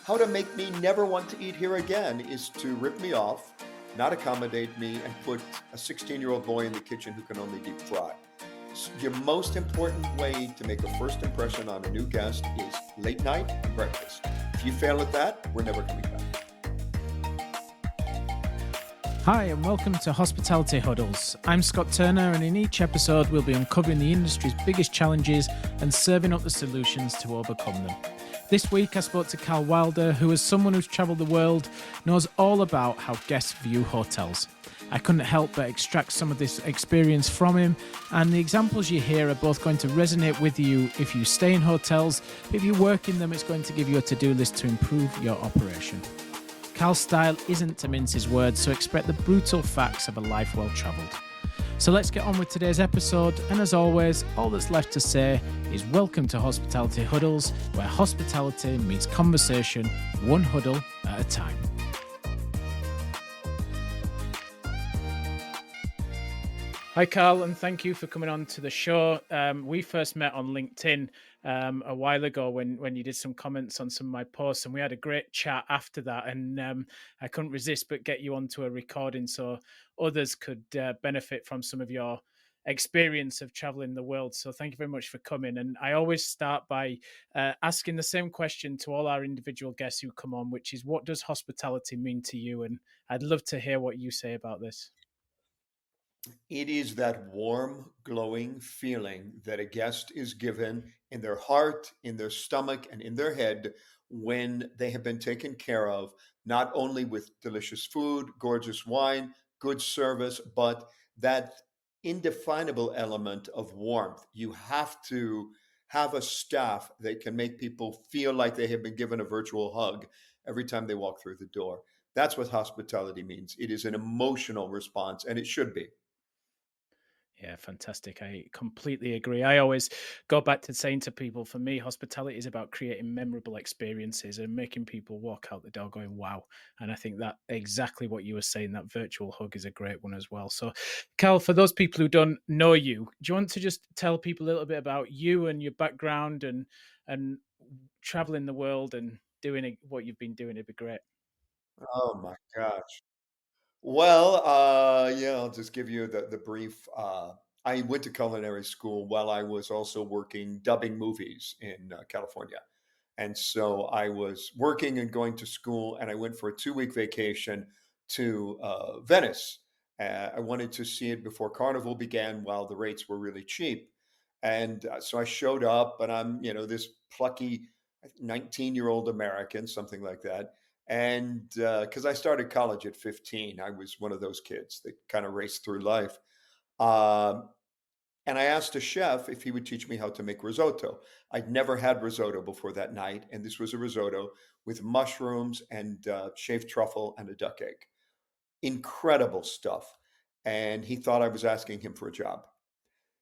how to make me never want to eat here again is to rip me off, not accommodate me, and put a 16-year-old boy in the kitchen who can only deep fry. Your most important way to make a first impression on a new guest is late night and breakfast. If you fail at that, we're never coming back. Hi, and welcome to Hospitality Huddles. I'm Scot Turner, and in each episode, we'll be uncovering the industry's biggest challenges and serving up the solutions to overcome them. This week, I spoke to Karl Wilder, who, as someone who's travelled the world, knows all about how guests view hotels. I couldn't help but extract some of this experience from him, and the examples you hear are both going to resonate with you if you stay in hotels, but if you work in them, it's going to give you a to-do list to improve your operation. Karl's style isn't to mince his words, so expect the brutal facts of a life well travelled. So let's get on with today's episode, and as always, all that's left to say is welcome to Hospitality Huddles, where hospitality meets conversation, one huddle at a time. Hi, Karl, and thank you for coming on to the show. We first met on LinkedIn a while ago when you did some comments on some of my posts, and we had a great chat after that. And I couldn't resist but get you onto a recording so others could benefit from some of your experience of traveling the world. So thank you very much for coming. And I always start by asking the same question to all our individual guests who come on, which is, what does hospitality mean to you? And I'd love to hear what you say about this. It is that warm, glowing feeling that a guest is given in their heart, in their stomach, and in their head when they have been taken care of, not only with delicious food, gorgeous wine, good service, but that indefinable element of warmth. You have to have a staff that can make people feel like they have been given a virtual hug every time they walk through the door. That's what hospitality means. It is an emotional response, and it should be. Yeah, fantastic. I completely agree. I always go back to saying to people, for me, hospitality is about creating memorable experiences and making people walk out the door going, wow. And I think that exactly what you were saying, that virtual hug is a great one as well. So, Karl, for those people who don't know you, do you want to just tell people a little bit about you and your background and traveling the world and doing what you've been doing? It'd be great. Oh my gosh. Well, yeah, I'll just give you the brief. I went to culinary school while I was also working dubbing movies in California. And so I was working and going to school, and I went for a 2 week vacation to Venice. I wanted to see it before Carnival began while the rates were really cheap. And so I showed up, and I'm, this plucky 19-year-old American, something like that. And because I started college at 15, I was one of those kids that kind of raced through life. Um, and I asked a chef if he would teach me how to make risotto. I'd never had risotto before that night, and this was a risotto with mushrooms and shaved truffle and a duck egg. Incredible stuff. And he thought I was asking him for a job.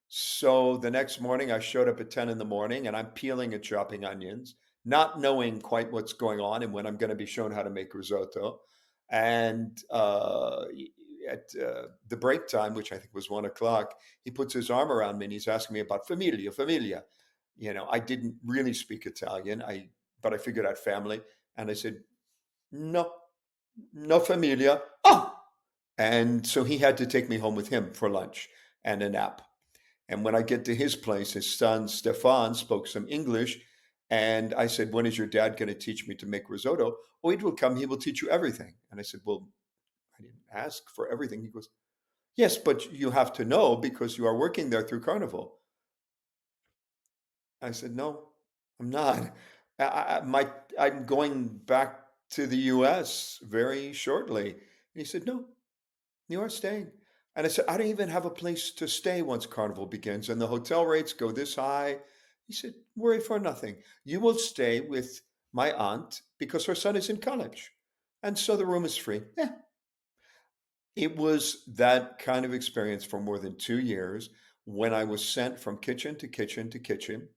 So the next morning, I showed up at 10 in the morning and I'm peeling and chopping onions, not knowing quite what's going on and when I'm going to be shown how to make risotto. And at the break time, which I think was 1 o'clock, he puts his arm around me and he's asking me about familia, familia. I didn't really speak Italian, but I figured out family. And I said, no, no familia. Oh! And so he had to take me home with him for lunch and a nap. And when I get to his place, his son, Stefan, spoke some English. And I said, when is your dad going to teach me to make risotto? Oh, he will come. He will teach you everything. And I said, well, I didn't ask for everything. He goes, yes, but you have to know because you are working there through Carnival. I said, no, I'm not. I'm going back to the US very shortly. And he said, no, you are staying. And I said, I don't even have a place to stay once Carnival begins, and the hotel rates go this high. He said, worry for nothing. You will stay with my aunt because her son is in college. And so the room is free. Yeah. It was that kind of experience for more than 2 years when I was sent from kitchen to kitchen to kitchen.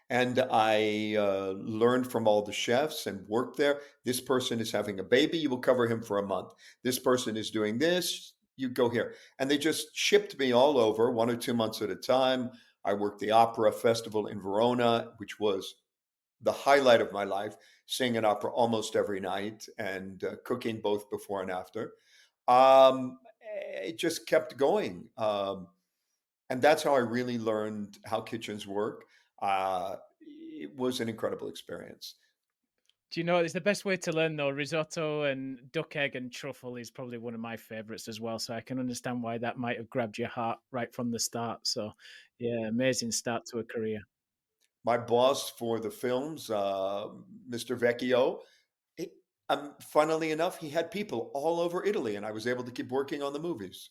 And I learned from all the chefs and worked there. This person is having a baby, you will cover him for a month. This person is doing this, you go here. And they just shipped me all over 1 or 2 months at a time. I worked the opera festival in Verona, which was the highlight of my life, seeing an opera almost every night and cooking both before and after. It just kept going. And that's how I really learned how kitchens work. It was an incredible experience. Do you know it's the best way to learn though? Risotto and duck egg and truffle is probably one of my favorites as well. So I can understand why that might have grabbed your heart right from the start. So yeah, amazing start to a career. My boss for the films, Mr. Vecchio, he, funnily enough, he had people all over Italy, and I was able to keep working on the movies.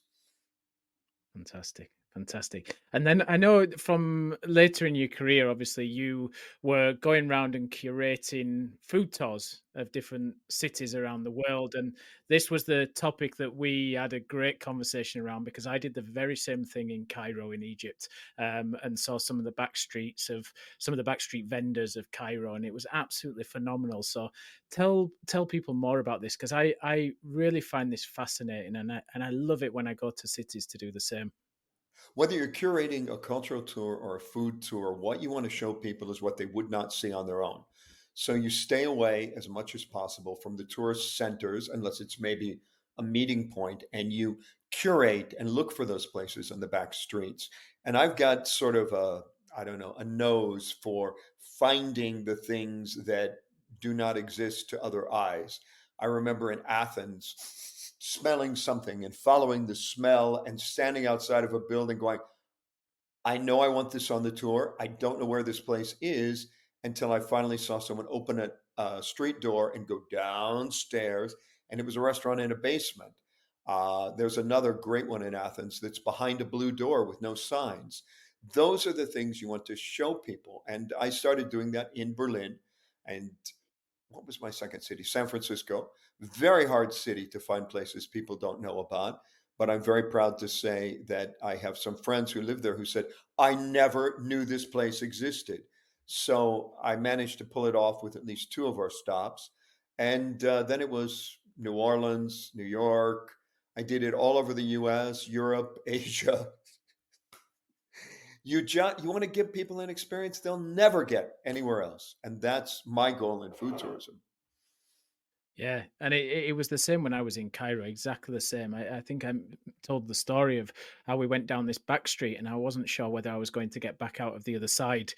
Fantastic. Fantastic. And then I know from later in your career, obviously, you were going around and curating food tours of different cities around the world. And this was the topic that we had a great conversation around because I did the very same thing in Cairo in Egypt, and saw some of the back streets of some of the backstreet vendors of Cairo. And it was absolutely phenomenal. So tell people more about this because I really find this fascinating and I love it when I go to cities to do the same. Whether you're curating a cultural tour or a food tour, what you want to show people is what they would not see on their own. So you stay away as much as possible from the tourist centers, unless it's maybe a meeting point, and you curate and look for those places on the back streets. And I've got sort of a, I don't know, a nose for finding the things that do not exist to other eyes. I remember in Athens smelling something and following the smell and standing outside of a building going, I know I want this on the tour. I don't know where this place is until I finally saw someone open a street door and go downstairs, and it was a restaurant in a basement. There's another great one in Athens that's behind a blue door with no signs. Those are the things you want to show people. And I started doing that in Berlin. And what was my second city? San Francisco. Very hard city to find places people don't know about. But I'm very proud to say that I have some friends who live there who said, I never knew this place existed. So I managed to pull it off with at least two of our stops. And then it was New Orleans, New York. I did it all over the US, Europe, Asia. You want to give people an experience they'll never get anywhere else. And that's my goal in food tourism. Yeah, and it was the same when I was in Cairo, exactly the same. I think I told the story of how we went down this back street, and I wasn't sure whether I was going to get back out of the other side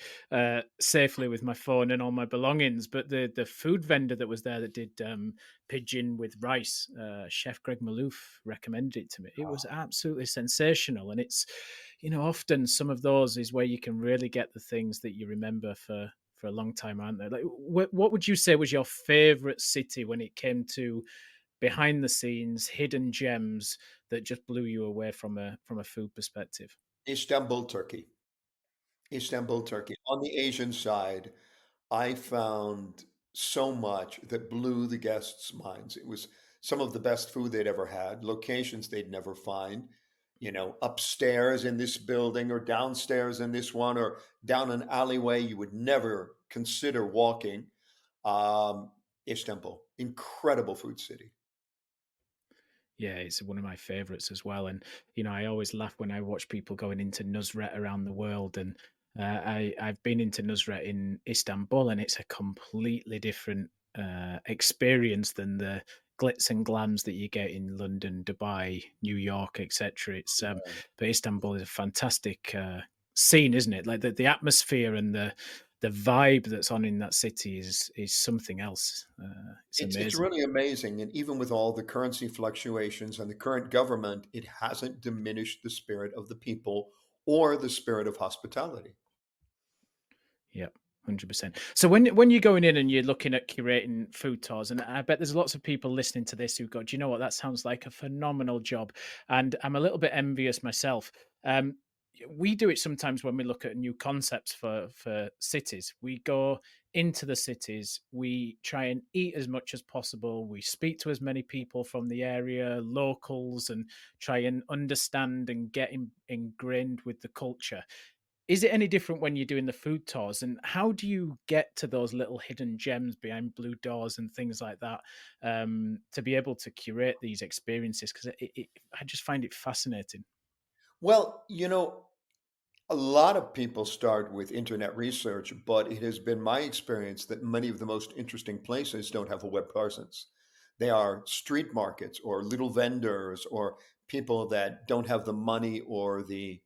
safely with my phone and all my belongings. But the food vendor that was there that did pigeon with rice, Chef Greg Malouf recommended it to me. It was absolutely sensational, and it's often some of those is where you can really get the things that you remember for a long time, aren't there? Like, what would you say was your favorite city when it came to behind the scenes, hidden gems that just blew you away from a food perspective? Istanbul, Turkey. Istanbul, Turkey. On the Asian side, I found so much that blew the guests' minds. It was some of the best food they'd ever had, locations they'd never find, upstairs in this building or downstairs in this one or down an alleyway you would never consider walking. Um, Istanbul, incredible food city. Yeah, it's one of my favorites as well. And I always laugh when I watch people going into Nusret around the world. And I've been into Nusret in Istanbul, and it's a completely different experience than the glitz and glams that you get in London, Dubai, New York, etc. It's But Istanbul is a fantastic scene, isn't it? Like the atmosphere and the vibe that's on in that city is something else. It's It's amazing. really amazing, and even with all the currency fluctuations and the current government, it hasn't diminished the spirit of the people or the spirit of hospitality. Yeah, 100%. So when you're going in and you're looking at curating food tours, and I bet there's lots of people listening to this who go, "Do you know what? That sounds like a phenomenal job," and I'm a little bit envious myself. We do it sometimes when we look at new concepts for cities. We go into the cities, we try and eat as much as possible, we speak to as many people from the area, locals, and try and understand and get ingrained with the culture. Is it any different when you're doing the food tours, and how do you get to those little hidden gems behind blue doors and things like that, to be able to curate these experiences? Because I just find it fascinating. Well, A lot of people start with internet research, but it has been my experience that many of the most interesting places don't have a web presence. They are street markets or little vendors or people that don't have the money or the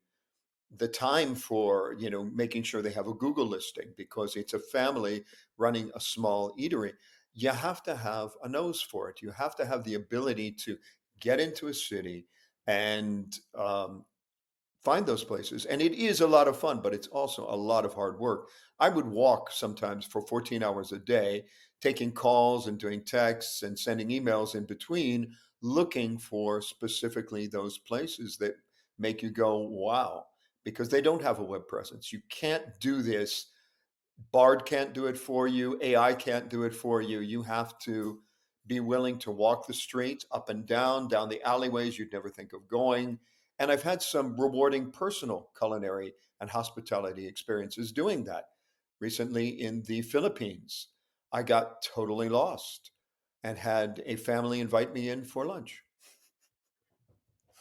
time for, making sure they have a Google listing because it's a family running a small eatery. You have to have a nose for it. You have to have the ability to get into a city and find those places. And it is a lot of fun, but it's also a lot of hard work. I would walk sometimes for 14 hours a day, taking calls and doing texts and sending emails in between, looking for specifically those places that make you go, wow, because they don't have a web presence. You can't do this. Bard can't do it for you. AI can't do it for you. You have to be willing to walk the streets up and down the alleyways you'd never think of going. And I've had some rewarding personal culinary and hospitality experiences doing that. Recently in the Philippines, I got totally lost and had a family invite me in for lunch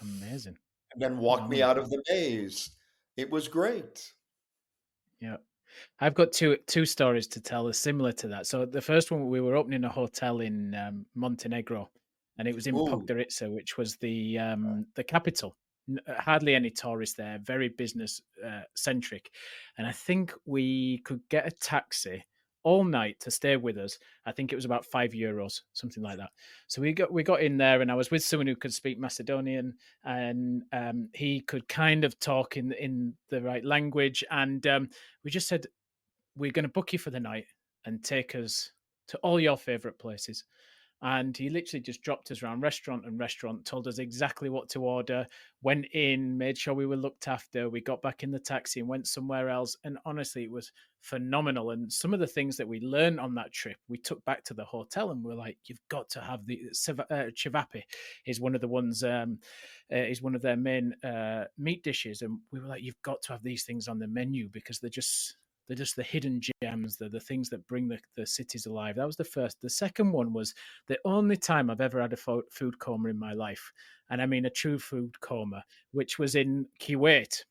Amazing. and then walk me Phenomenal. out of the maze. It was great. Yeah. I've got two stories to tell that's similar to that. So the first one, we were opening a hotel in Montenegro, and it was in Ooh. Podgorica, which was the capital. Hardly any tourists there, very business centric, and I think we could get a taxi all night to stay with us. I think it was about €5, something like that. So we got in there, and I was with someone who could speak Macedonian, and he could kind of talk in the right language, and we just said, we're going to book you for the night and take us to all your favorite places. And he literally just dropped us around restaurant and restaurant, told us exactly what to order, went in, made sure we were looked after. We got back in the taxi and went somewhere else. And honestly, it was phenomenal. And some of the things that we learned on that trip, we took back to the hotel and we're like, you've got to have the chivapi is one of the ones, is one of their main meat dishes. And we were like, you've got to have these things on the menu because they're just the hidden gems. They're the things that bring the cities alive. That was the first. The second one was the only time I've ever had a food coma in my life. And I mean a true food coma, which was in Kuwait.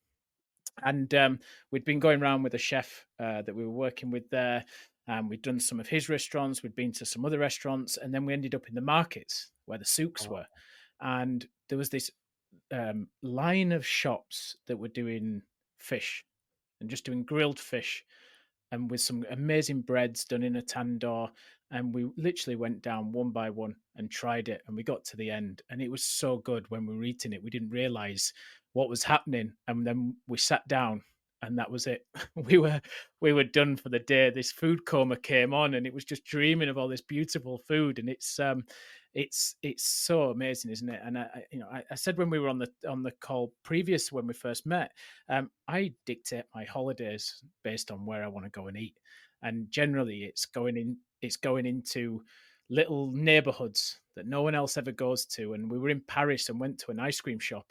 And we'd been going around with a chef that we were working with there. And we'd done some of his restaurants. We'd been to some other restaurants. And then we ended up in the markets where the souks Oh, were. And there was this line of shops that were doing fish and just doing grilled fish and with some amazing breads done in a tandoor. And we literally went down one by one and tried it. And we got to the end. And it was so good when we were eating it. We didn't realize what was happening. And then we sat down and that was it. We were done for the day. This food coma came on and it was just dreaming of all this beautiful food. And it's so amazing, isn't it? And I said when we were on the call previous when we first met, I dictate my holidays based on where I want to go and eat, and generally it's going into little neighborhoods that no one else ever goes to. And we were in Paris and went to an ice cream shop,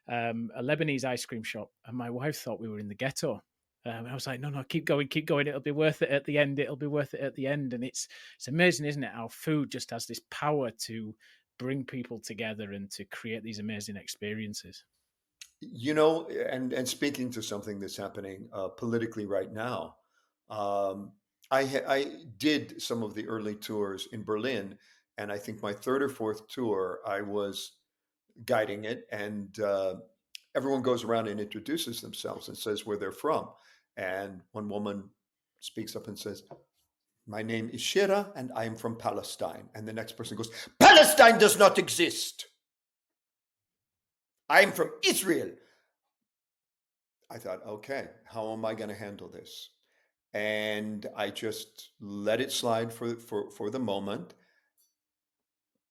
a Lebanese ice cream shop, and my wife thought we were in the ghetto. I was like, no, no, keep going, keep going. It'll be worth it at the end. It'll be worth it at the end. And it's amazing, isn't it? How food just has this power to bring people together and to create these amazing experiences. and speaking to something that's happening politically right now, um, I did some of the early tours in Berlin, and I think my third or fourth tour, I was guiding it, and everyone goes around and introduces themselves and says where they're from, and one woman speaks up and says, "My name is Shira, and I am from Palestine," and the next person goes, "Palestine does not exist. I am from Israel." I thought, okay, how am I going to handle this? And I just let it slide for the moment.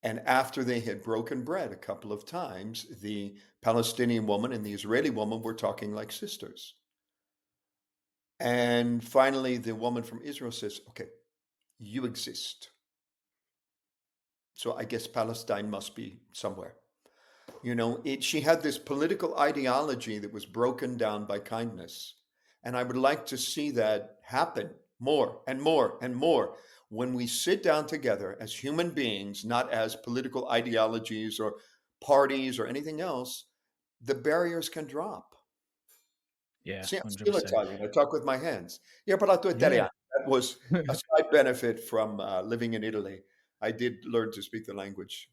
And after they had broken bread a couple of times, the Palestinian woman and the Israeli woman were talking like sisters. And finally, the woman from Israel says, "Okay, you exist. So I guess Palestine must be somewhere." She had this political ideology that was broken down by kindness. And I would like to see that happen more and more and more when we sit down together as human beings, not as political ideologies or parties or anything else. The barriers can drop. Yeah, See, I'm still 100%. Italian. I talk with my hands. Io ho parlato Yeah. italiano. That was a side benefit from, living in Italy. I did learn to speak the language.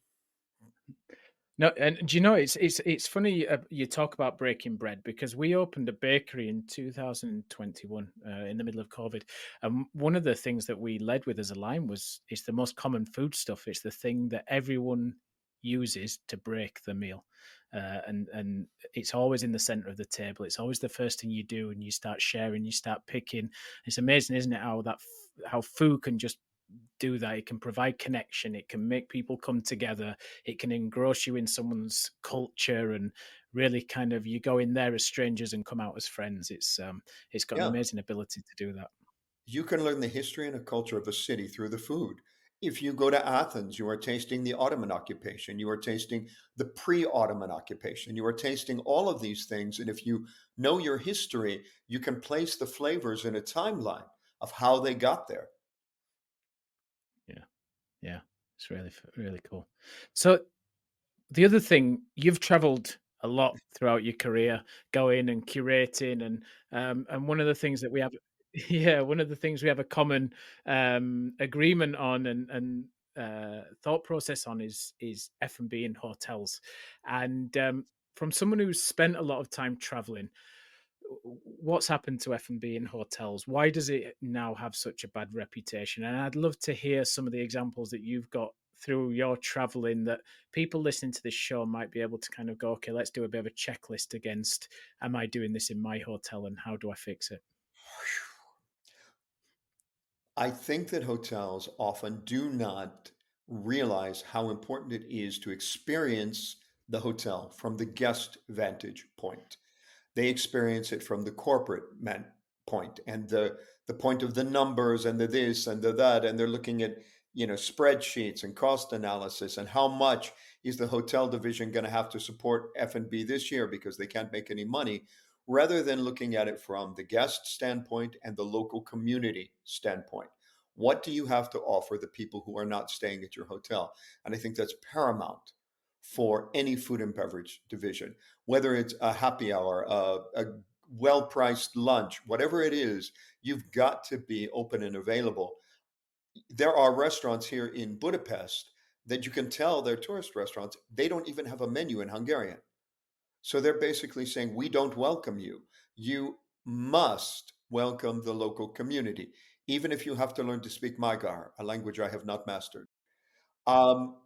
No, and do you know it's funny you talk about breaking bread because we opened a bakery in 2021 in the middle of COVID, and one of the things that we led with as a line was it's the most common food stuff. It's the thing that everyone uses to break the meal, and it's always in the center of the table. It's always the first thing you do, and you start sharing, you start picking. It's amazing, isn't it? How food can just do that. It can provide connection. It can make people come together. It can engross you in someone's culture and really kind of you go in there as strangers and come out as friends. It's got an Yeah. amazing ability to do that. You can learn the history and a culture of a city through the food. If you go to Athens, you are tasting the Ottoman occupation, you are tasting the pre Ottoman occupation, you are tasting all of these things. And if you know your history, you can place the flavors in a timeline of how they got there. Yeah, yeah, it's really cool. So the other thing, you've traveled a lot throughout your career, going and curating, and one of the things that we have, yeah, one of the things we have a common agreement on and thought process on is F&B in hotels, and from someone who's spent a lot of time traveling, what's happened to F&B in hotels? Why does it now have such a bad reputation? And I'd love to hear some of the examples that you've got through your traveling that people listening to this show might be able to kind of go, okay, let's do a bit of a checklist against, am I doing this in my hotel and how do I fix it? I think that hotels often do not realize how important it is to experience the hotel from the guest vantage point. They experience it from the corporate point and the point of the numbers and the this and the that, and they're looking at spreadsheets and cost analysis and how much is the hotel division going to have to support F&B this year because they can't make any money, rather than looking at it from the guest standpoint and the local community standpoint. What do you have to offer the people who are not staying at your hotel? And I think that's paramount for any food and beverage division, whether it's a happy hour, a well priced lunch, whatever it is, you've got to be open and available. There are restaurants here in Budapest that you can tell they're tourist restaurants. They don't even have a menu in Hungarian. So they're basically saying, we don't welcome you. You must welcome the local community, even if you have to learn to speak Magyar, a language I have not mastered. Um,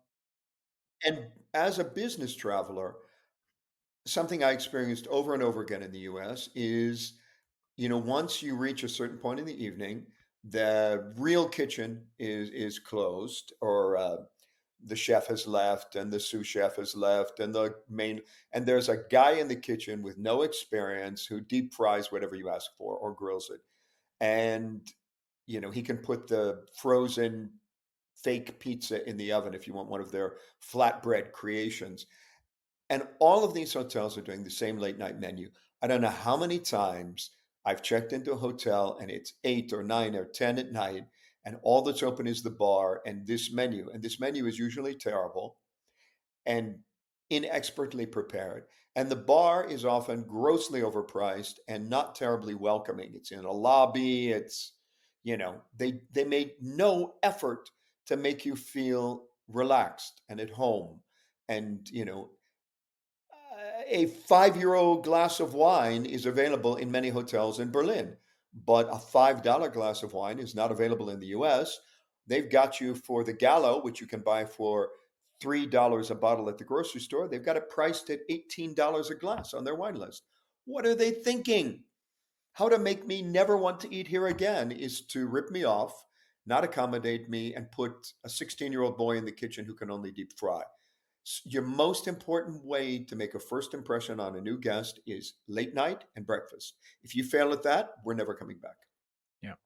and as a business traveler, something I experienced over and over again in the US is, once you reach a certain point in the evening, the real kitchen is closed, or the chef has left, and the sous chef has left, and there's a guy in the kitchen with no experience who deep fries whatever you ask for or grills it, and he can put the frozen fake pizza in the oven if you want one of their flatbread creations. And all of these hotels are doing the same late night menu. I don't know how many times I've checked into a hotel and it's 8 or 9 or 10 at night, and all that's open is the bar and this menu. And this menu is usually terrible and inexpertly prepared. And the bar is often grossly overpriced and not terribly welcoming. It's in a lobby. They made no effort to make you feel relaxed and at home. And, a 5 euro glass of wine is available in many hotels in Berlin, but a $5 glass of wine is not available in the US. They've got you for the Gallo, which you can buy for $3 a bottle at the grocery store. They've got it priced at $18 a glass on their wine list. What are they thinking? How to make me never want to eat here again is to rip me off, not accommodate me, and put a 16-year-old boy in the kitchen who can only deep fry. Your most important way to make a first impression on a new guest is late night and breakfast. If you fail at that, we're never coming back. Yeah.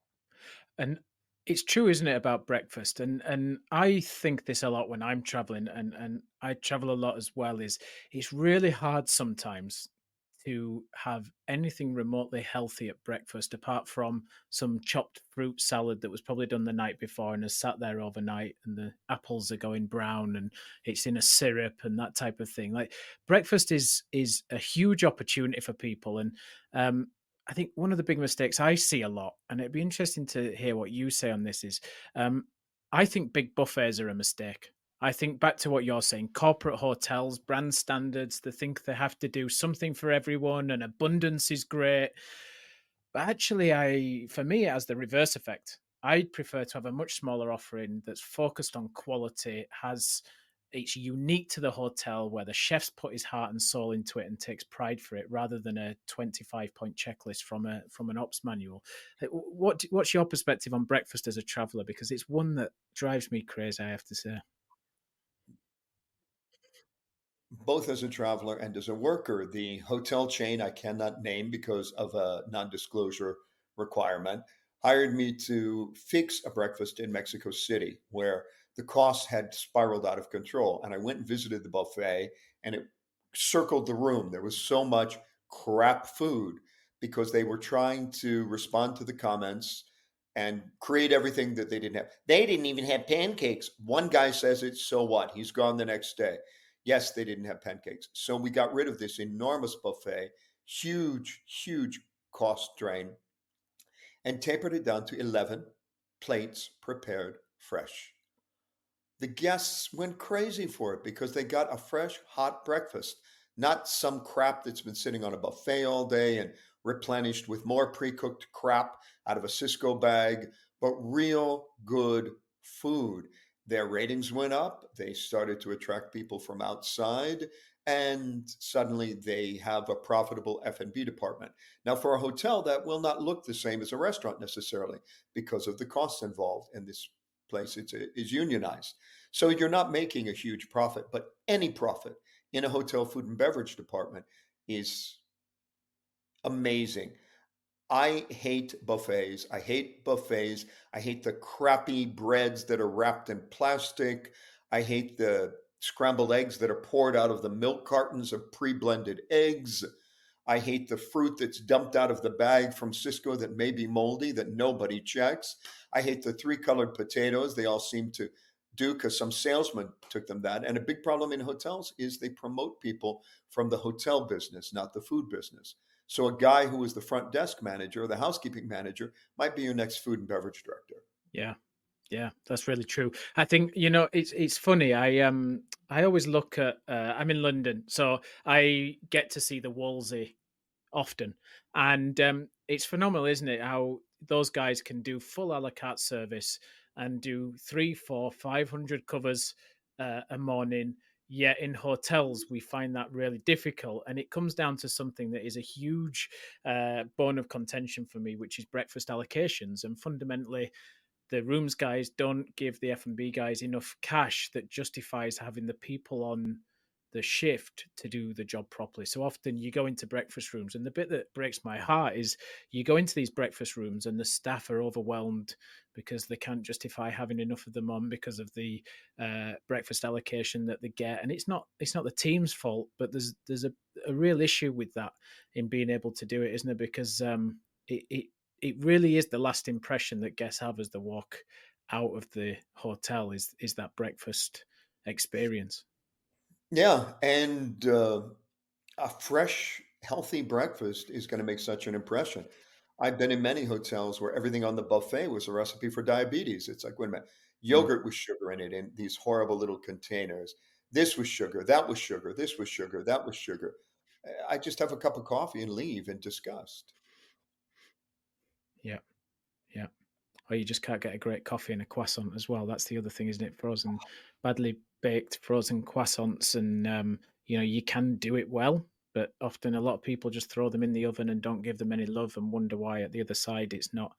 And it's true, isn't it, about breakfast? And I think this a lot when I'm traveling, and I travel a lot as well. Is it's really hard sometimes to have anything remotely healthy at breakfast, apart from some chopped fruit salad that was probably done the night before and has sat there overnight, and the apples are going brown, and it's in a syrup and that type of thing. Like breakfast is a huge opportunity for people, and I think one of the big mistakes I see a lot, and it'd be interesting to hear what you say on this, is um, I think big buffets are a mistake. I think back to what you're saying, corporate hotels, brand standards, they think they have to do something for everyone and abundance is great. But actually, for me, it has the reverse effect. I'd prefer to have a much smaller offering that's focused on quality, has it's unique to the hotel where the chef's put his heart and soul into it and takes pride for it, rather than a 25-point checklist from an ops manual. What's your perspective on breakfast as a traveller? Because it's one that drives me crazy, I have to say. Both as a traveler and as a worker. The hotel chain I cannot name because of a non disclosure requirement hired me to fix a breakfast in Mexico City where the costs had spiraled out of control. And I went and visited the buffet and it circled the room. There was so much crap food because they were trying to respond to the comments and create everything that they didn't have. They didn't even have pancakes. One guy says it, so what? He's gone the next day. Yes, they didn't have pancakes. So we got rid of this enormous buffet, huge, huge cost drain, and tapered it down to 11 plates prepared fresh. The guests went crazy for it because they got a fresh, hot breakfast, not some crap that's been sitting on a buffet all day and replenished with more pre cooked crap out of a Cisco bag, but real good food. Their ratings went up. They started to attract people from outside, and suddenly they have a profitable F&B department. Now, for a hotel, that will not look the same as a restaurant necessarily because of the costs involved. In this place, is unionized. So you're not making a huge profit, but any profit in a hotel food and beverage department is amazing. I hate buffets. I hate buffets. I hate the crappy breads that are wrapped in plastic. I hate the scrambled eggs that are poured out of the milk cartons of pre-blended eggs. I hate the fruit that's dumped out of the bag from Cisco that may be moldy that nobody checks. I hate the three colored potatoes they all seem to do because some salesman took them that. And a big problem in hotels is they promote people from the hotel business, not the food business. So a guy who was the front desk manager or the housekeeping manager might be your next food and beverage director. Yeah. Yeah, that's really true. I think it's funny. I always look at. I'm in London, so I get to see the Wolsey often, and it's phenomenal, isn't it? How those guys can do full a la carte service and do three, four, 500 covers a morning. Yet in hotels, we find that really difficult, and it comes down to something that is a huge bone of contention for me, which is breakfast allocations, and fundamentally the rooms guys don't give the F&B guys enough cash that justifies having the people on the shift to do the job properly. So often you go into breakfast rooms, and the bit that breaks my heart is you go into these breakfast rooms and the staff are overwhelmed because they can't justify having enough of them on because of the breakfast allocation that they get. And it's not the team's fault, but there's a real issue with that in being able to do it, isn't it? Because it really is the last impression that guests have as they walk out of the hotel is that breakfast experience. Yeah, and a fresh, healthy breakfast is going to make such an impression. I've been in many hotels where everything on the buffet was a recipe for diabetes. It's like, wait a minute, Mm. yogurt with sugar in it in these horrible little containers. This was sugar, that was sugar, this was sugar, that was sugar. I just have a cup of coffee and leave in disgust. Yeah, yeah. Or you just can't get a great coffee and a croissant as well. That's the other thing, isn't it? Frozen, badly baked frozen croissants, and you can do it well, but often a lot of people just throw them in the oven and don't give them any love and wonder why at the other side it's not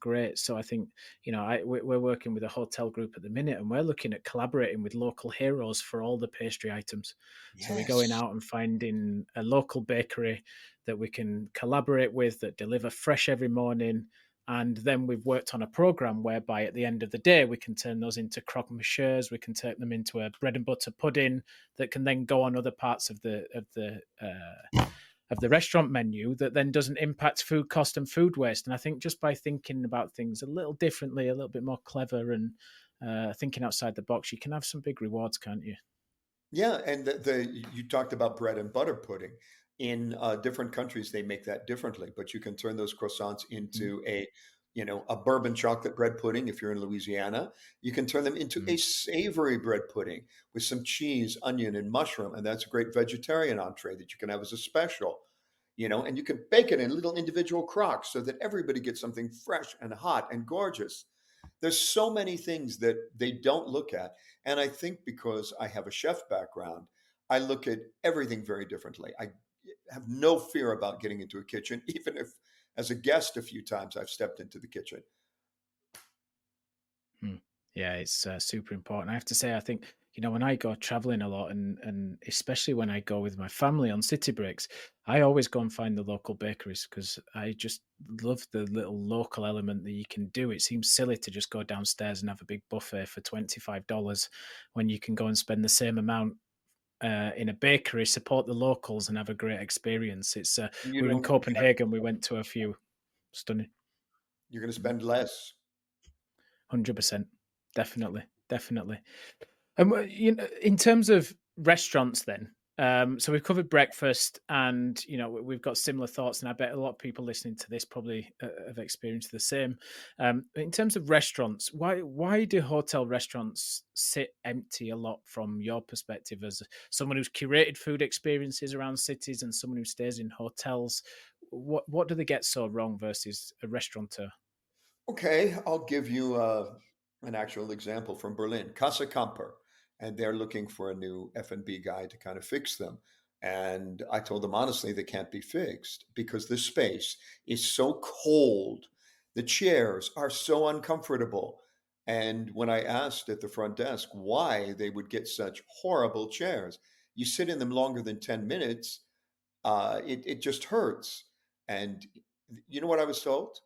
great. So I think we're working with a hotel group at the minute, and we're looking at collaborating with local heroes for all the pastry items. So we're going Yes. out and finding a local bakery that we can collaborate with that deliver fresh every morning, and then we've worked on a program whereby at the end of the day, we can turn those into croque monsieurs. We can take them into a bread and butter pudding that can then go on other parts of the restaurant menu that then doesn't impact food cost and food waste. And I think just by thinking about things a little differently, a little bit more clever, and thinking outside the box, you can have some big rewards, can't you? Yeah, and you talked about bread and butter pudding. In different countries, they make that differently, but you can turn those croissants Mm, into a bourbon chocolate bread pudding if you're in Louisiana. You can turn them into a mm. savory bread pudding with some cheese, onion, and mushroom, and that's a great vegetarian entree that you can have as a special. And you can bake it in little individual crocks so that everybody gets something fresh and hot and gorgeous. There's so many things that they don't look at. And I think because I have a chef background, I look at everything very differently. I have no fear about getting into a kitchen, even if, as a guest, a few times I've stepped into the kitchen. Mm. Yeah, it's super important. I have to say, I think when I go traveling a lot, and especially when I go with my family on city breaks, I always go and find the local bakeries because I just love the little local element that you can do. It seems silly to just go downstairs and have a big buffet for $25 when you can go and spend the same amount. In a bakery, support the locals, and have a great experience. It's You we were in don't expect Copenhagen. We went to a few stunning. you're going to spend less. 100%. Definitely, definitely. And in terms of restaurants, then, so we've covered breakfast, and we've got similar thoughts, and I bet a lot of people listening to this probably have experienced the same. In terms of restaurants, why do hotel restaurants sit empty a lot from your perspective as someone who's curated food experiences around cities and someone who stays in hotels? What do they get so wrong versus a restaurateur? Okay, I'll give you an actual example from Berlin, Casa Camper, and they're looking for a new F&B guy to kind of fix them. And I told them honestly, they can't be fixed because the space is so cold. The chairs are so uncomfortable. And when I asked at the front desk why they would get such horrible chairs, you sit in them longer than 10 minutes, it just hurts. And you know what I was told?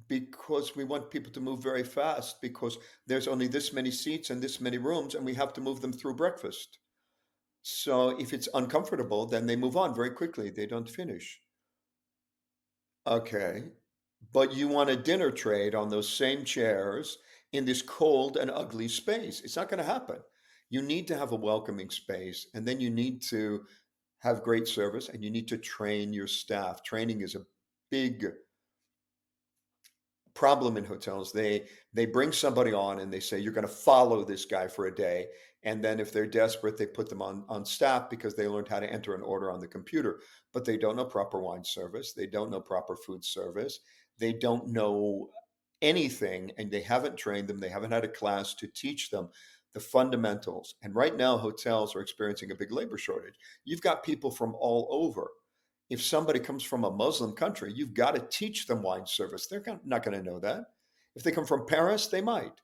Because we want people to move very fast because there's only this many seats and this many rooms and we have to move them through breakfast. So if it's uncomfortable, then they move on very quickly. They don't finish. Okay. But you want a dinner trade on those same chairs in this cold and ugly space. It's not going to happen. You need to have a welcoming space and then you need to have great service and you need to train your staff. Training is a big problem in hotels. They bring somebody on and they say you're going to follow this guy for a day, and then if they're desperate, they put them on staff because they learned how to enter an order on the computer, but they don't know proper wine service, they don't know proper food service, they don't know anything, and they haven't trained them, they haven't had a class to teach them the fundamentals. And right now hotels are experiencing a big labor shortage. You've got people from all over. If somebody comes from a Muslim country, you've got to teach them wine service. They're not going to know that. If they come from Paris, they might.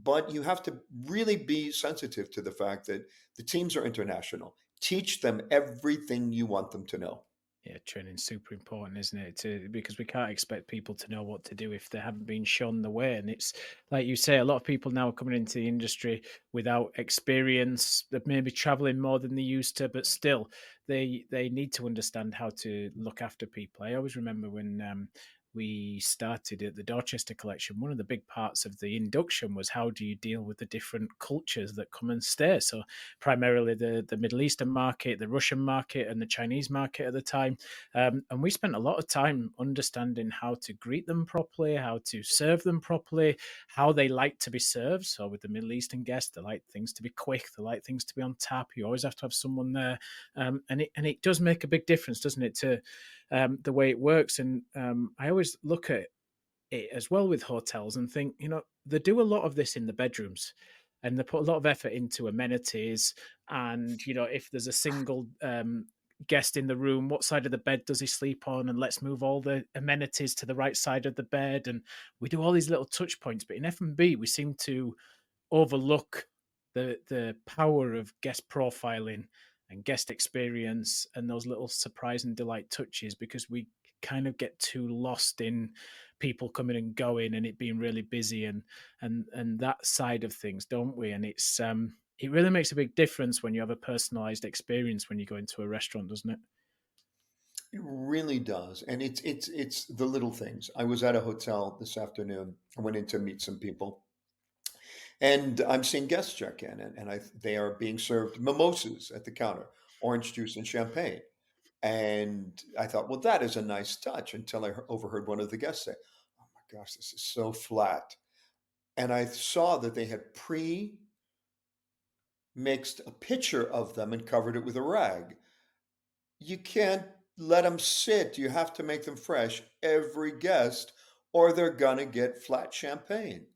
But you have to really be sensitive to the fact that the teams are international. Teach them everything you want them to know. Yeah, training's super important, isn't it? Because we can't expect people to know what to do if they haven't been shown the way. And it's like you say, a lot of people now are coming into the industry without experience. They're maybe traveling more than they used to, but still, they need to understand how to look after people. I always remember when we started at the Dorchester collection, one of the big parts of the induction was how do you deal with the different cultures that come and stay. So primarily the Middle Eastern market, the Russian market, and the Chinese market at the time. And we spent a lot of time understanding how to greet them properly, how to serve them properly, how they like to be served. So with the Middle Eastern guests, they like things to be quick, they like things to be on tap. You always have to have someone there, and it does make a big difference, doesn't it, to the way it works. And I always look at it as well with hotels and think, they do a lot of this in the bedrooms, and they put a lot of effort into amenities. And if there's a single guest in the room, what side of the bed does he sleep on? And let's move all the amenities to the right side of the bed. And we do all these little touch points. But in F&B, we seem to overlook the power of guest profiling and guest experience and those little surprise and delight touches, because we kind of get too lost in people coming and going and it being really busy and that side of things, don't we? And it really makes a big difference when you have a personalized experience when you go into a restaurant, doesn't it? It really does. And it's the little things. I was at a hotel this afternoon. I went in to meet some people. And I'm seeing guests check in, and they are being served mimosas at the counter, orange juice and champagne. And I thought, well, that is a nice touch until I overheard one of the guests say, oh my gosh, this is so flat. And I saw that they had mixed a picture of them and covered it with a rag. You can't let them sit. You have to make them fresh every guest, or they're gonna get flat champagne.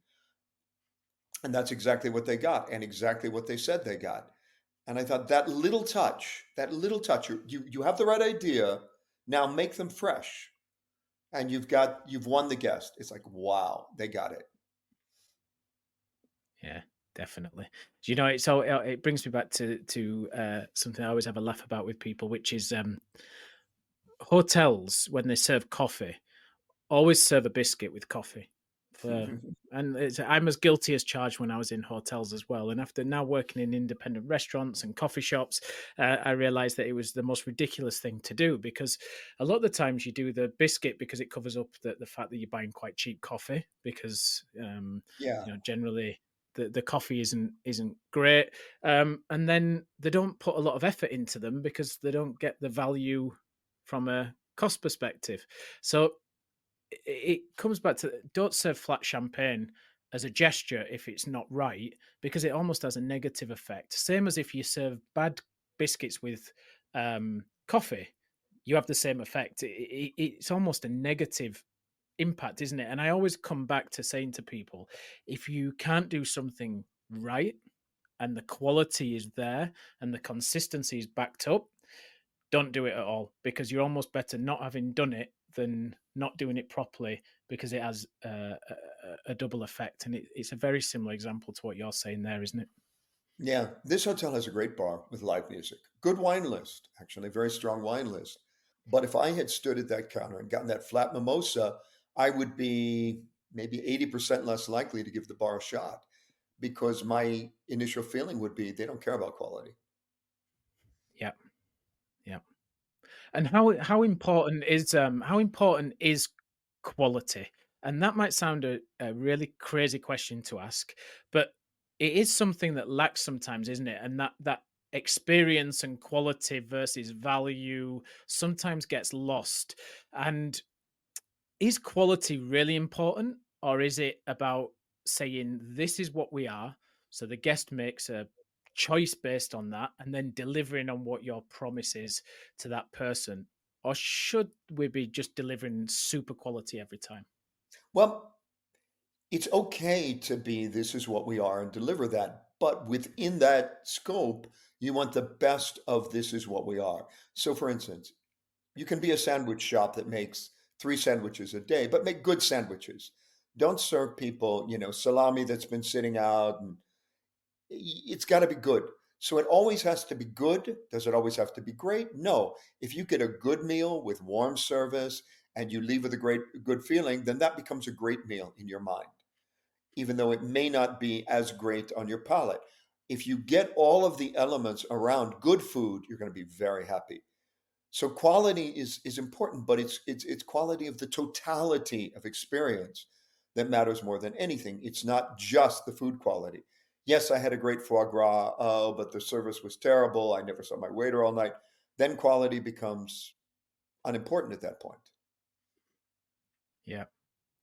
And that's exactly what they got, and exactly what they said they got. And I thought that little touch, you have the right idea. Now make them fresh, and you've won the guest. It's like, wow, they got it. Yeah, definitely. Do you know, it brings me back to something I always have a laugh about with people, which is hotels when they serve coffee always serve a biscuit with coffee. For and I'm as guilty as charged when I was in hotels as well. And after now working in independent restaurants and coffee shops, I realized that it was the most ridiculous thing to do because a lot of the times you do the biscuit because it covers up the fact that you're buying quite cheap coffee because Yeah. generally the coffee isn't great, and then they don't put a lot of effort into them because they don't get the value from a cost perspective. So it comes back to don't serve flat champagne as a gesture if it's not right, because it almost has a negative effect. Same as if you serve bad biscuits with coffee, you have the same effect. It's almost a negative impact, isn't it? And I always come back to saying to people, if you can't do something right and the quality is there and the consistency is backed up, don't do it at all because you're almost better not having done it than not doing it properly because it has a double effect. And it's a very similar example to what you're saying there, isn't it? Yeah, this hotel has a great bar with live music. Good wine list, actually, very strong wine list. But if I had stood at that counter and gotten that flat mimosa, I would be maybe 80% less likely to give the bar a shot because my initial feeling would be they don't care about quality. Yeah, yeah. And how important is quality? And that might sound a really crazy question to ask, but it is something that lacks sometimes, isn't it? And that experience and quality versus value sometimes gets lost. And is quality really important, or is it about saying this is what we are, so the guest makes a choice based on that, and then delivering on what your promise is to that person? Or should we be just delivering super quality every time? Well, it's okay to be this is what we are and deliver that. But within that scope, you want the best of this is what we are. So, for instance, you can be a sandwich shop that makes 3 sandwiches a day, but make good sandwiches. Don't serve people, salami that's been sitting out, and it's gotta be good. So it always has to be good. Does it always have to be great? No. If you get a good meal with warm service and you leave with a good feeling, then that becomes a great meal in your mind, even though it may not be as great on your palate. If you get all of the elements around good food, you're gonna be very happy. So quality is important, but it's quality of the totality of experience that matters more than anything. It's not just the food quality. Yes, I had a great foie gras. Oh, but the service was terrible. I never saw my waiter all night. Then quality becomes unimportant at that point. Yeah,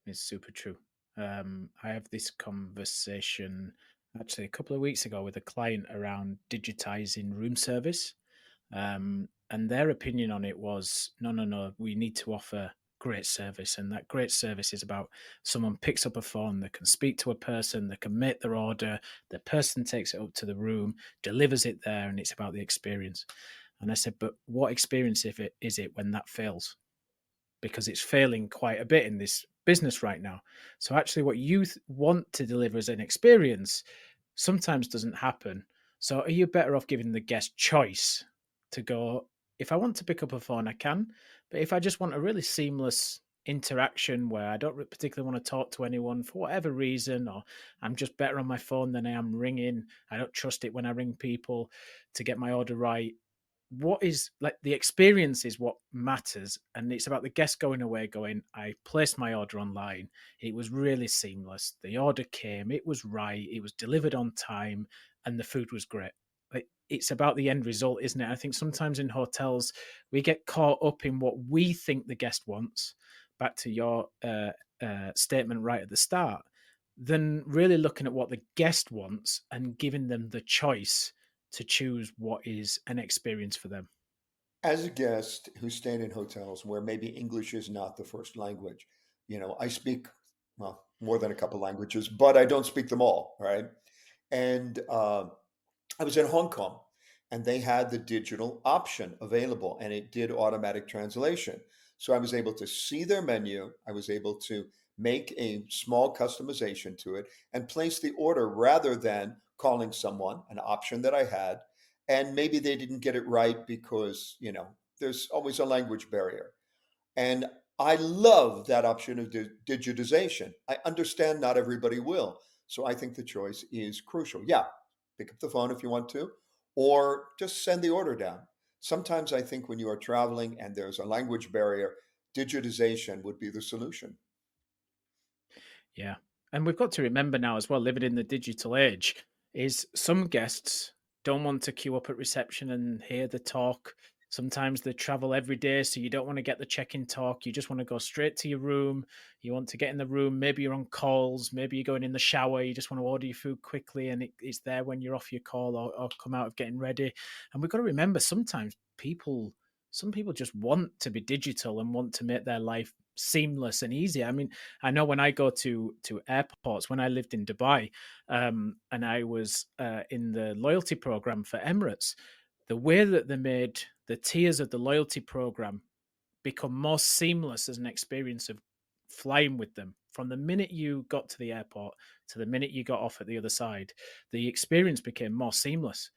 it's super true. I have this conversation actually a couple of weeks ago with a client around digitizing room service. And their opinion on it was no, no, no, we need to offer great service. And that great service is about someone picks up a phone, they can speak to a person, they can make their order, the person takes it up to the room, delivers it there, and it's about the experience. And I said, but what experience if it is it when that fails? Because it's failing quite a bit in this business right now. So actually what you want to deliver as an experience sometimes doesn't happen. So are you better off giving the guest choice to go, if I want to pick up a phone, I can. But if I just want a really seamless interaction where I don't particularly want to talk to anyone for whatever reason, or I'm just better on my phone than I am ringing, I don't trust it when I ring people to get my order right. What is like the experience is what matters, and it's about the guest going away going, I placed my order online, it was really seamless, the order came, it was right, it was delivered on time, and the food was great. it's about the end result, isn't it? I think sometimes in hotels we get caught up in what we think the guest wants. Back to your statement right at the start, than really looking at what the guest wants and giving them the choice to choose what is an experience for them. As a guest who's staying in hotels where maybe English is not the first language, I speak, well, more than a couple languages, but I don't speak them all, right? And I was in Hong Kong and they had the digital option available and it did automatic translation. So I was able to see their menu. I was able to make a small customization to it and place the order rather than calling someone, an option that I had. And maybe they didn't get it right because, there's always a language barrier. And I love that option of digitization. I understand not everybody will. So I think the choice is crucial. Yeah, pick up the phone if you want to, or just send the order down. Sometimes I think when you are traveling and there's a language barrier, digitization would be the solution. Yeah. And we've got to remember now as well, living in the digital age, is some guests don't want to queue up at reception and hear the talk. Sometimes they travel every day, so you don't want to get the check-in talk. You just want to go straight to your room. You want to get in the room. Maybe you're on calls. Maybe you're going in the shower. You just want to order your food quickly, and it's there when you're off your call or come out of getting ready. And we've got to remember sometimes some people just want to be digital and want to make their life seamless and easy. I mean, I know when I go to airports, when I lived in Dubai, and I was in the loyalty program for Emirates, the way that they made the tiers of the loyalty program become more seamless as an experience of flying with them from the minute you got to the airport to the minute you got off at the other side, the experience became more seamless,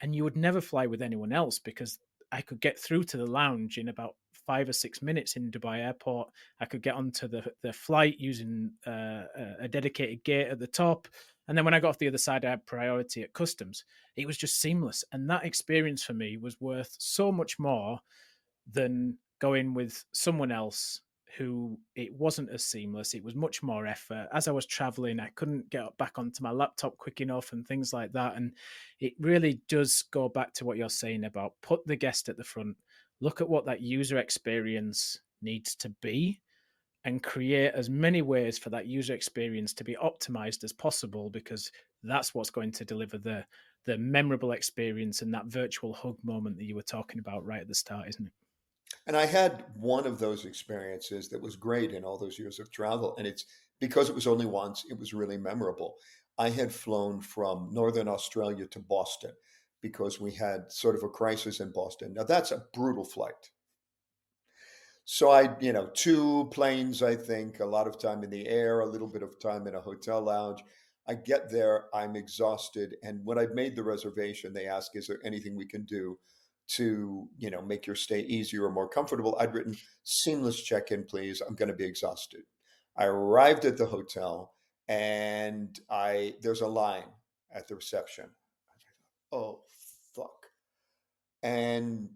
and you would never fly with anyone else because I could get through to the lounge in about 5 or 6 minutes in Dubai airport. I could get onto the flight using a dedicated gate at the top. And then when I got off the other side, I had priority at customs. It was just seamless. And that experience for me was worth so much more than going with someone else who it wasn't as seamless. It was much more effort. As I was traveling, I couldn't get back onto my laptop quick enough and things like that. And it really does go back to what you're saying about put the guest at the front, look at what that user experience needs to be, and create as many ways for that user experience to be optimized as possible, because that's what's going to deliver the memorable experience and that virtual hug moment that you were talking about right at the start, isn't it? And I had one of those experiences that was great in all those years of travel. And it's because it was only once, it was really memorable. I had flown from Northern Australia to Boston because we had sort of a crisis in Boston. Now, that's a brutal flight. So two planes, I think, a lot of time in the air, a little bit of time in a hotel lounge. I get there, I'm exhausted. And when I've made the reservation, they ask, is there anything we can do to, make your stay easier or more comfortable? I'd written seamless check-in, please. I'm going to be exhausted. I arrived at the hotel and there's a line at the reception. Oh, fuck. And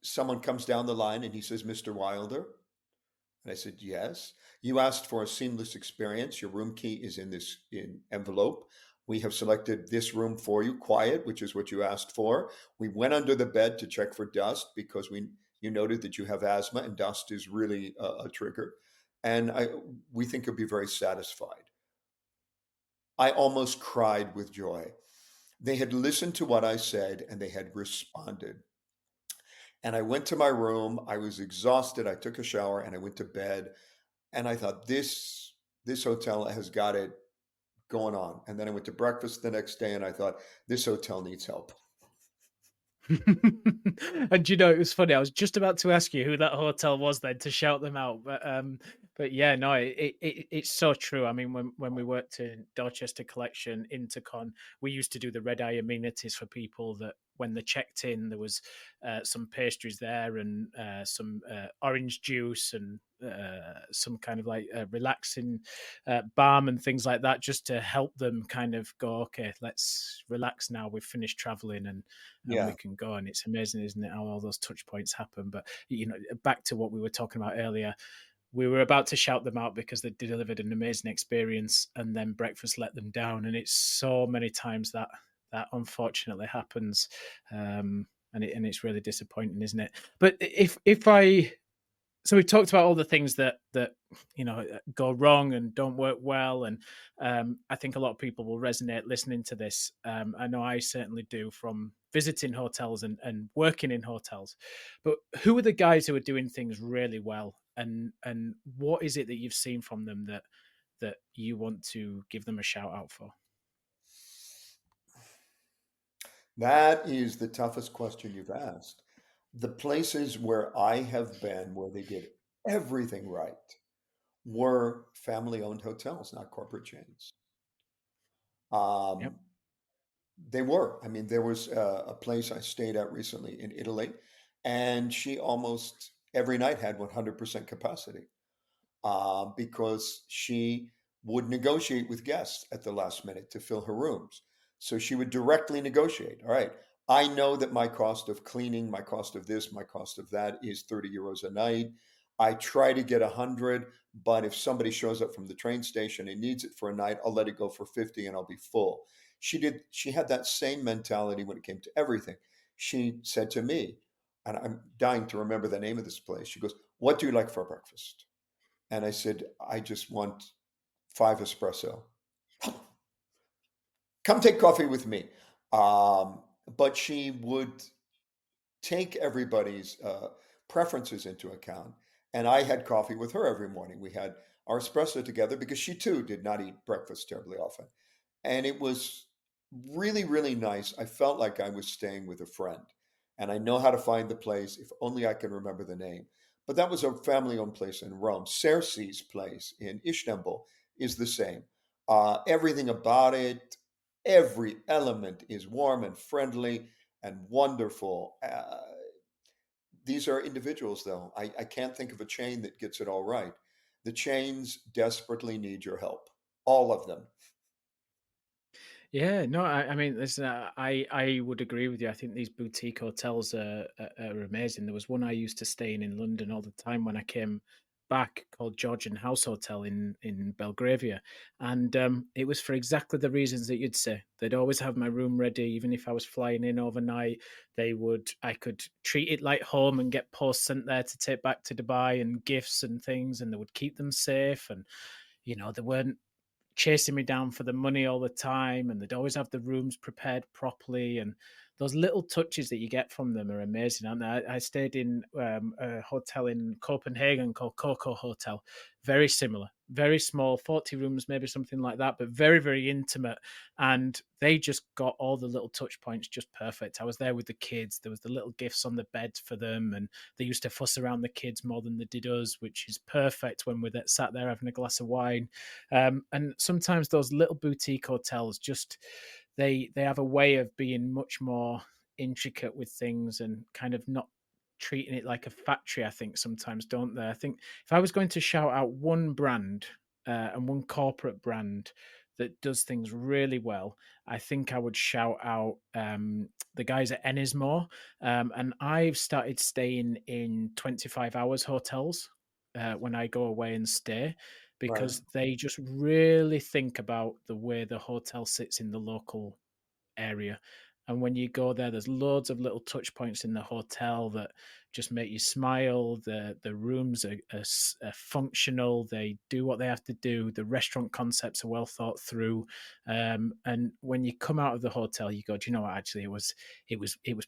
someone comes down the line and he says, Mr. Wilder. And I said, yes. You asked for a seamless experience. Your room key is in this envelope. We have selected this room for you, quiet, which is what you asked for. We went under the bed to check for dust because you noted that you have asthma and dust is really a trigger. And we think you'll be very satisfied. I almost cried with joy. They had listened to what I said and they had responded. And I went to my room. I was exhausted. I took a shower and I went to bed. And I thought this hotel has got it going on. And then I went to breakfast the next day and I thought this hotel needs help. And it was funny. I was just about to ask you who that hotel was then to shout them out, but yeah, no, it's so true. I mean, when we worked in Dorchester Collection, Intercon, we used to do the red eye amenities for people that when they checked in, there was some pastries there and some orange juice and some kind of like relaxing balm and things like that, just to help them kind of go, okay, let's relax now. We've finished traveling and we Yeah. can go. And it's amazing, isn't it, how all those touch points happen? But back to what we were talking about earlier, we were about to shout them out because they delivered an amazing experience, and then breakfast let them down. And it's so many times that that unfortunately happens, and it's really disappointing, isn't it? But if I so we've talked about all the things that go wrong and don't work well, and I think a lot of people will resonate listening to this. I know I certainly do from visiting hotels and working in hotels. But who are the guys who are doing things really well, and what is it that you've seen from them that you want to give them a shout out for? That is the toughest question you've asked. The places where I have been, where they did everything right, were family-owned hotels, not corporate chains. Yep. Um, they were. I mean, there was a place I stayed at recently in Italy, and she almost every night had 100% capacity. Because she would negotiate with guests at the last minute to fill her rooms. So she would directly negotiate. All right, I know that my cost of cleaning, my cost of this, my cost of that is 30 euros a night. I try to get 100, but if somebody shows up from the train station and needs it for a night, I'll let it go for 50 and I'll be full. She had that same mentality when it came to everything. She said to me, and I'm dying to remember the name of this place. She goes, "What do you like for breakfast?" And I said, "I just want 5 espresso." "Come take coffee with me." But she would take everybody's preferences into account. And I had coffee with her every morning. We had our espresso together because she too did not eat breakfast terribly often. And it was really, really nice. I felt like I was staying with a friend. And I know how to find the place if only I can remember the name. But that was a family owned place in Rome. Cersei's place in Istanbul is the same. Everything about it, every element is warm and friendly and wonderful. These are individuals, though. I can't think of a chain that gets it all right. The chains desperately need your help, all of them. Yeah, no, I mean, listen, I would agree with you. I think these boutique hotels are amazing. There was one I used to stay in London all the time when I came back, called Georgian House Hotel in Belgravia, and it was for exactly the reasons that you'd say. They'd always have my room ready, even if I was flying in overnight. I could treat it like home and get posts sent there to take back to Dubai and gifts and things, and they would keep them safe, and they weren't chasing me down for the money all the time, and they'd always have the rooms prepared properly, and those little touches that you get from them are amazing, aren't they? I stayed in a hotel in Copenhagen called Coco Hotel. Very similar, very small, 40 rooms, maybe something like that, but very, very intimate. And they just got all the little touch points just perfect. I was there with the kids. There was the little gifts on the bed for them, and they used to fuss around the kids more than they did us, which is perfect when we're sat there having a glass of wine. And sometimes those little boutique hotels just they have a way of being much more intricate with things and kind of not treating it like a factory. I think sometimes, don't they? I think if I was going to shout out one brand and one corporate brand that does things really well, I think I would shout out the guys at Ennismore. And I've started staying in 25 hours hotels when I go away and stay, Right. because they just really think about the way the hotel sits in the local area. And when you go there, there's loads of little touch points in the hotel that just make you smile. The rooms are functional. They do what they have to do. The restaurant concepts are well thought through. And when you come out of the hotel, you go, do you know what? Actually, it was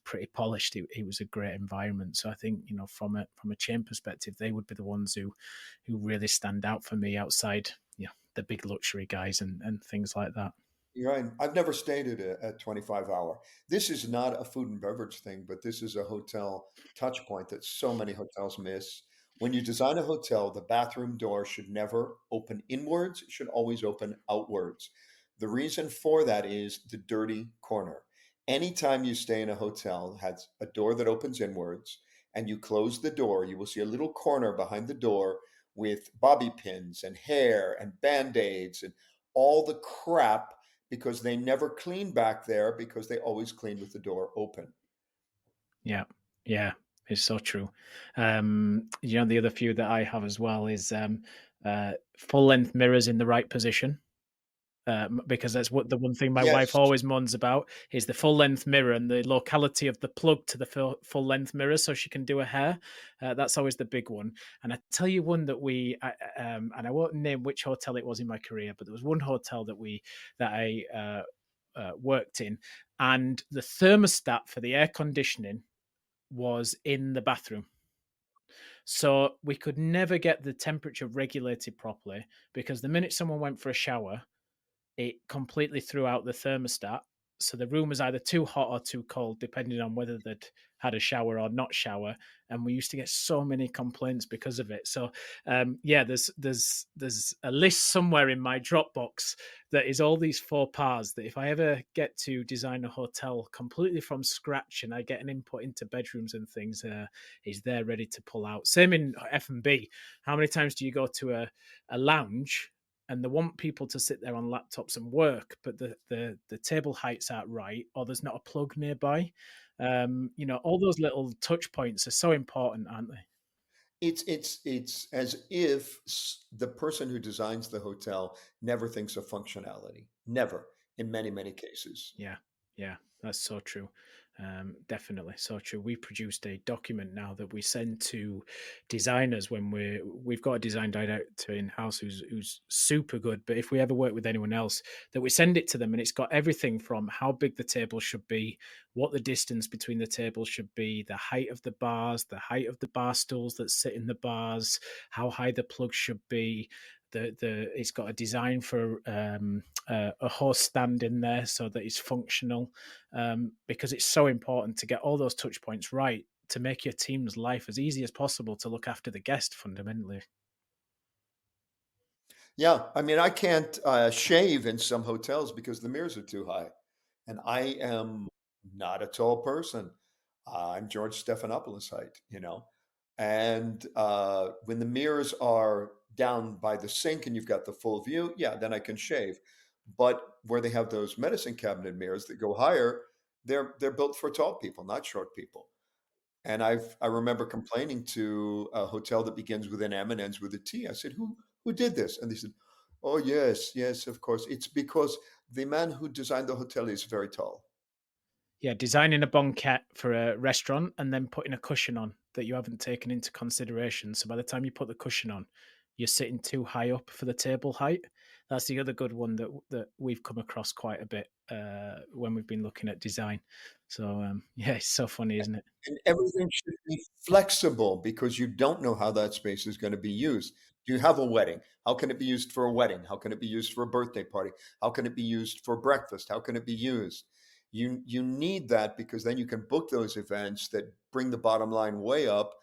pretty polished. It was a great environment. So I think from a chain perspective, they would be the ones who really stand out for me outside the big luxury guys and things like that. You're right. I've never stayed at a 25-hour. This is not a food and beverage thing, but this is a hotel touch point that so many hotels miss. When you design a hotel, the bathroom door should never open inwards, it should always open outwards. The reason for that is the dirty corner. Anytime you stay in a hotel that has a door that opens inwards and you close the door, you will see a little corner behind the door with bobby pins and hair and band-aids and all the crap because they never clean back there because they always clean with the door open. Yeah, yeah, it's so true. The other few that I have as well is full length mirrors in the right position. because that's what the one thing my wife Yes. always moans about is the full length mirror and the locality of the plug to the full length mirror, so she can do her hair. That's always the big one. And I tell you one that and I won't name which hotel it was in my career, but there was one hotel that I worked in, and the thermostat for the air conditioning was in the bathroom. So we could never get the temperature regulated properly because the minute someone went for a shower, it completely threw out the thermostat. So the room was either too hot or too cold, depending on whether they'd had a shower or not shower. And we used to get so many complaints because of it. So yeah, there's a list somewhere in my Dropbox that is all these faux pas that if I ever get to design a hotel completely from scratch and I get an input into bedrooms and things, is there ready to pull out. Same in F&B. How many times do you go to a lounge and they want people to sit there on laptops and work, but the table heights aren't right, or there's not a plug nearby? All those little touch points are so important, aren't they? It's as if the person who designs the hotel never thinks of functionality. Never, in many, many cases. Yeah, yeah, that's so true. Definitely so true. We produced a document now that we send to designers when we've got a design director in house who's super good. But if we ever work with anyone else, that we send it to them, and it's got everything from how big the table should be, what the distance between the tables should be, the height of the bars, the height of the bar stools that sit in the bars, how high the plug should be. The It's got a design for a horse stand in there so that it's functional, because it's so important to get all those touch points right to make your team's life as easy as possible to look after the guest fundamentally. Yeah, I mean, I can't shave in some hotels because the mirrors are too high, and I am not a tall person. I'm George Stephanopoulos height, and when the mirrors are down by the sink and you've got the full view, yeah, then I can shave. But where they have those medicine cabinet mirrors that go higher, they're built for tall people, not short people. And I remember complaining to a hotel that begins with an M and ends with a T. I said, "Who did this?" And they said, "Oh, yes, yes, of course. It's because the man who designed the hotel is very tall." Yeah, designing a banquette for a restaurant and then putting a cushion on that you haven't taken into consideration. So by the time you put the cushion on, you're sitting too high up for the table height. That's the other good one that we've come across quite a bit when we've been looking at design. So yeah, it's so funny, isn't it? And everything should be flexible because you don't know how that space is going to be used. Do you have a wedding? How can it be used for a wedding? How can it be used for a birthday party? How can it be used for breakfast? How can it be used? You need that because then you can book those events that bring the bottom line way up,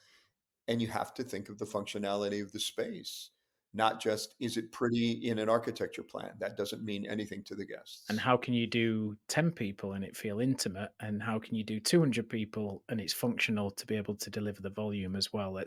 and you have to think of the functionality of the space, not just is it pretty in an architecture plan. That doesn't mean anything to the And guests. how can you do 10 people and it feel intimate? And how can you do 200 people and it's functional to be able to deliver the volume as well?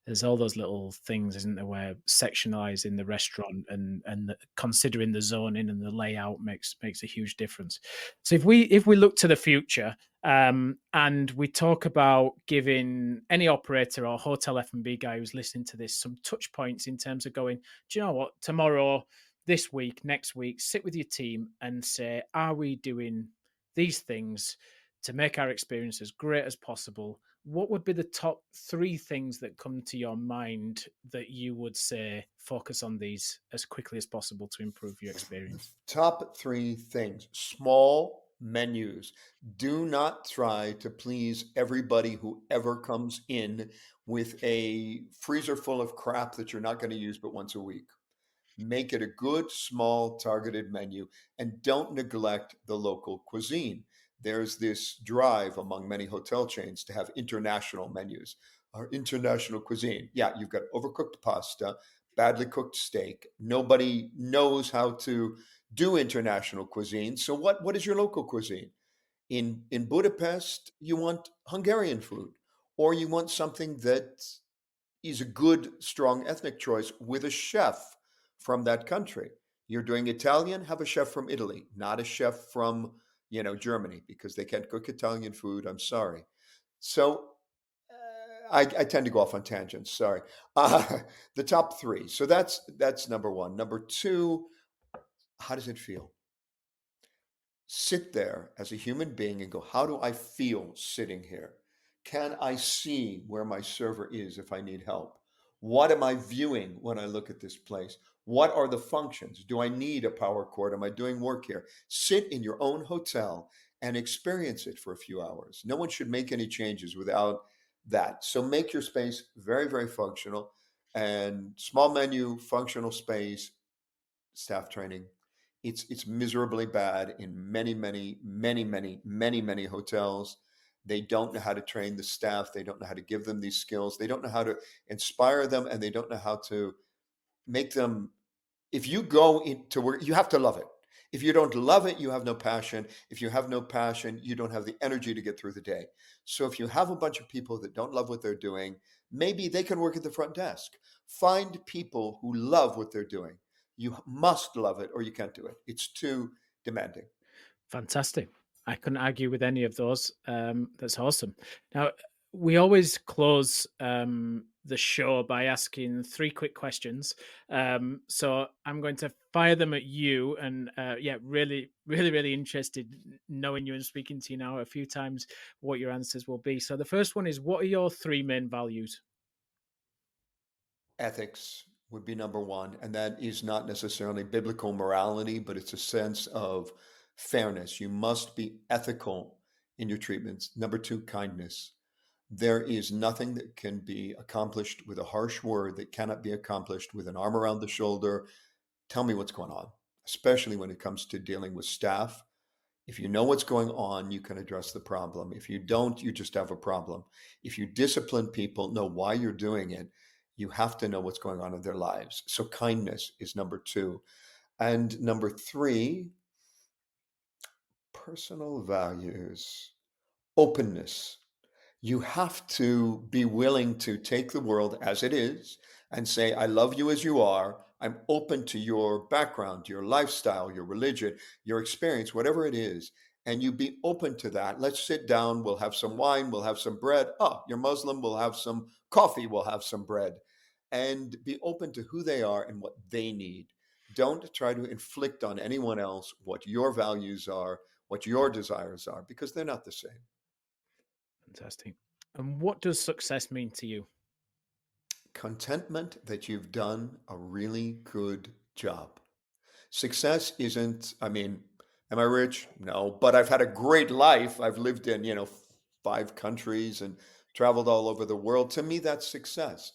There's all those little things, isn't there, where sectionalizing the restaurant and considering the zoning and the layout makes a huge difference. So if we look to the future, and we talk about giving any operator or hotel F&B guy who's listening to this some touch points in terms of going, do you know what, tomorrow, this week, next week, sit with your team and say, are we doing these things to make our experience as great as possible? What would be the top three things that come to your mind that you would say focus on these as quickly as possible to improve your experience? Top three things: small menus. Do not try to please everybody who ever comes in with a freezer full of crap that you're not going to use but once a week. Make it a good, small, targeted menu, and don't neglect the local cuisine. There's this drive among many hotel chains to have international menus. Our international cuisine. Yeah, you've got overcooked pasta, badly cooked steak. Nobody knows how to do international cuisine. So what is your local cuisine? In Budapest, you want Hungarian food, or you want something that is a good, strong ethnic choice with a chef from that country. You're doing Italian, have a chef from Italy, not a chef from, Germany, because they can't cook Italian food. I'm sorry. So I tend to go off on tangents. Sorry. Uh, the top three. So that's number one. Number two. How does it feel? Sit there as a human being and go, how do I feel sitting here? Can I see where my server is if I need help? What am I viewing when I look at this place? What are the functions? Do I need a power cord? Am I doing work here? Sit in your own hotel and experience it for a few hours. No one should make any changes without that. So make your space very, very functional and small menu, functional space, staff training. It's miserably bad in many hotels. They don't know how to train the staff. They don't know how to give them these skills. They don't know how to inspire them, and they don't know how to make them. If you go into work, you have to love it. If you don't love it, you have no passion. If you have no passion, you don't have the energy to get through the day. So if you have a bunch of people that don't love what they're doing, maybe they can work at the front desk. Find people who love what they're doing. You must love it or you can't do it. It's too demanding. Fantastic. I couldn't argue with any of those. That's awesome. Now, we always close the show by asking three quick questions. So I'm going to fire them at you. And yeah, really interested knowing you and speaking to you now a few times what your answers will be. So the first one is, what are your three main values? Ethics would be number one. And that is not necessarily biblical morality, but it's a sense of fairness. You must be ethical in your treatments. Number two, kindness. There is nothing that can be accomplished with a harsh word that cannot be accomplished with an arm around the shoulder. Tell me what's going on, especially when it comes to dealing with staff. If you know what's going on, you can address the problem. If you don't, you just have a problem. If you discipline people, know why you're doing it, you have to know what's going on in their lives. So kindness is number two. And number three, personal values, openness. You have to be willing to take the world as it is and say, I love you as you are. I'm open to your background, your lifestyle, your religion, your experience, whatever it is. And you be open to that. Let's sit down. We'll have some wine. We'll have some bread. Oh, you're Muslim. We'll have some coffee. We'll have some bread. And be open to who they are and what they need. Don't try to inflict on anyone else what your values are, what your desires are, because they're not the same. Fantastic. And what does success mean to you? Contentment that you've done a really good job. Success isn't, I mean, am I rich? No, but I've had a great life. I've lived in, 5 countries and traveled all over the world. To me, that's success.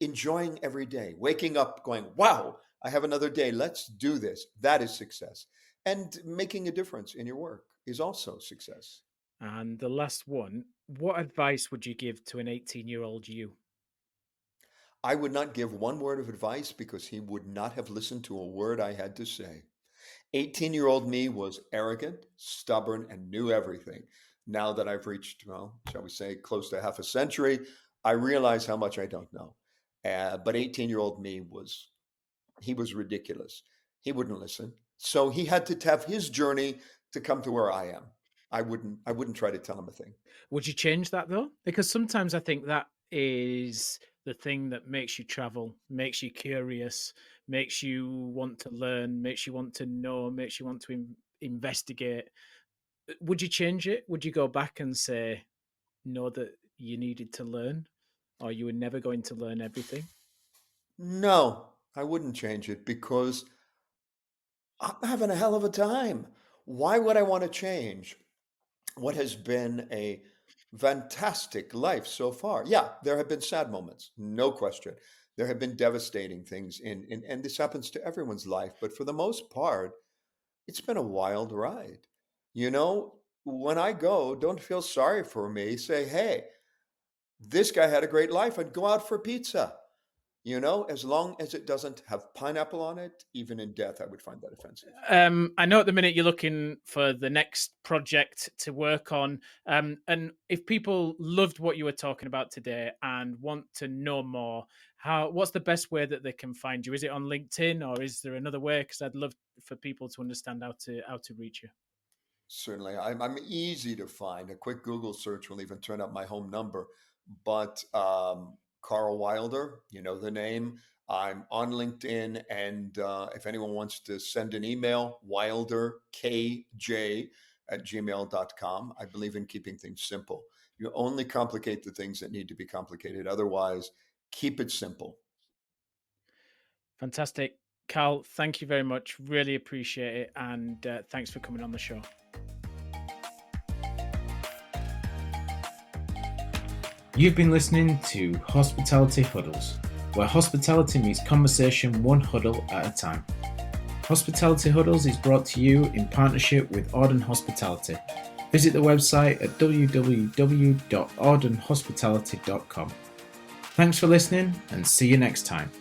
Enjoying every day, waking up going, wow, I have another day. Let's do this. That is success. And making a difference in your work is also success. And the last one, what advice would you give to an 18-year-old you? I would not give one word of advice because he would not have listened to a word I had to say. 18-year-old me was arrogant, stubborn, and knew everything. Now that I've reached, well, shall we say, close to half a century, I realize how much I don't know. But 18-year-old me he was ridiculous. He wouldn't listen. So he had to have his journey to come to where I am. I wouldn't try to tell him a thing. Would you change that though? Because sometimes I think that is the thing that makes you travel, makes you curious, makes you want to learn, makes you want to know, makes you want to investigate. Would you change it? Would you go back and say, no, that you needed to learn, or you were never going to learn everything? No, I wouldn't change it because I'm having a hell of a time. Why would I want to change what has been a fantastic life so far? Yeah, there have been sad moments, no question. There have been devastating things and this happens to everyone's life, but for the most part, it's been a wild ride. When I go, don't feel sorry for me. Say, hey, this guy had a great life and go out for pizza. As long as it doesn't have pineapple on it, even in death, I would find that offensive. I know at the minute you're looking for the next project to work on. And if people loved what you were talking about today and want to know more, what's the best way that they can find you? Is it on LinkedIn or is there another way? Because I'd love for people to understand how to reach you. Certainly, I'm easy to find. A quick Google search will even turn up my home number. But Karl Wilder, you know the name. I'm on LinkedIn, and if anyone wants to send an email, wilderkj@gmail.com. I believe in keeping things simple. You only complicate the things that need to be complicated. Otherwise, keep it simple. Fantastic. Karl, thank you very much. Really appreciate it. And thanks for coming on the show. You've been listening to Hospitality Huddles, where hospitality meets conversation one huddle at a time. Hospitality Huddles is brought to you in partnership with Auden Hospitality. Visit the website at www.audenhospitality.com. Thanks for listening, and see you next time.